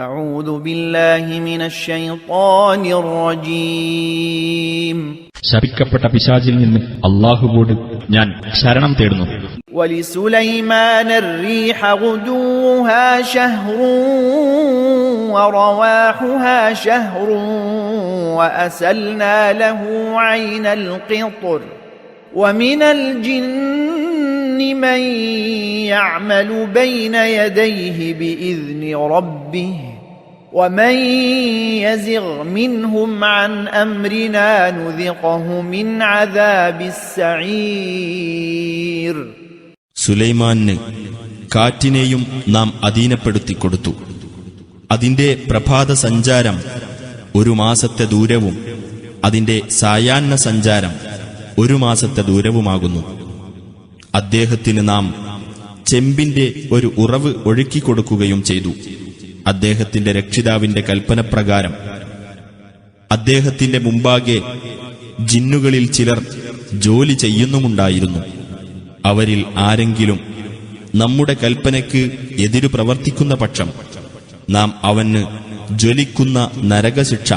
أعوذ بالله من الشيطان الرجيم. ശപിക്കപ്പെട്ട പിശാചിൽ നിന്ന് അല്ലാഹുവോട് ഞാൻ ശരണം തേടുന്നു. ولسليمان الريح غدوها شهر ورواحها شهر وأسلنا له عين القطر ومن الجن من يعمل بين يديه بإذن ربه ومن يزغ منهم عن أمرنا نذقه من عذاب السعير. സുലൈമാന് കാറ്റിനെയും നാം അധീനപ്പെടുത്തി കൊടുത്തു. അതിന്റെ പ്രഭാത സഞ്ചാരം 1 മാസത്തെ ദൂരവും അതിന്റെ സായാഹ്ന സഞ്ചാരം 1 മാസത്തെ ദൂരവുമാകുന്നു. അദ്ദേഹത്തിന് നാം ചെമ്പിന്റെ ഒരു ഉറവ് ഒഴുക്കിക്കൊടുക്കുകയും ചെയ്തു. അദ്ദേഹത്തിന്റെ രക്ഷിതാവിന്റെ കൽപ്പനപ്രകാരം അദ്ദേഹത്തിന്റെ മുമ്പാകെ ജിന്നുകളിൽ ചിലർ ജോലി ചെയ്യുന്നുമുണ്ടായിരുന്നു. അവരിൽ ആരെങ്കിലും നമ്മുടെ കൽപ്പനയ്ക്ക് എതിരു പ്രവർത്തിക്കുന്ന പക്ഷം നാം അവന് ജ്വലിക്കുന്ന നരകശിക്ഷ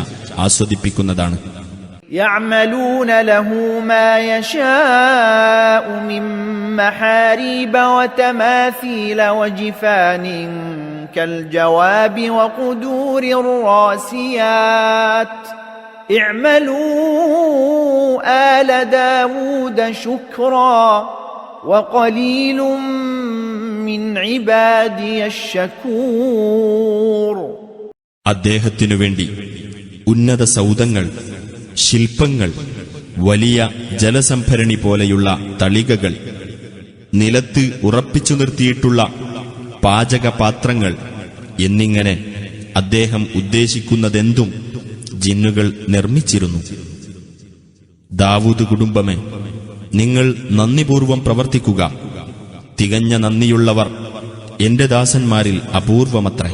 ആസ്വദിപ്പിക്കുന്നതാണ്. يعملون له ما يشاء من محاريب وتماثيل وجفان كالجواب وقدور الراسيات اعملوا آل داود شكرا وقليل من عبادي الشكور. അദ്ദേഹത്തിനു വേണ്ടി ഉന്നത സൗധങ്ങൾ, ശില്പങ്ങൾ, വലിയ ജലസംഭരണി പോലെയുള്ള തളികകൾ, നിലത്ത് ഉറപ്പിച്ചു നിർത്തിയിട്ടുള്ള പാചകപാത്രങ്ങൾ എന്നിങ്ങനെ അദ്ദേഹം ഉദ്ദേശിക്കുന്നതെന്തും ജിന്നുകൾ നിർമ്മിച്ചിരുന്നു. ദാവൂദ് കുടുംബമേ, നിങ്ങൾ നന്ദിപൂർവം പ്രവർത്തിക്കുക. തികഞ്ഞ നന്ദിയുള്ളവർ എന്റെ ദാസന്മാരിൽ അപൂർവമത്രേ.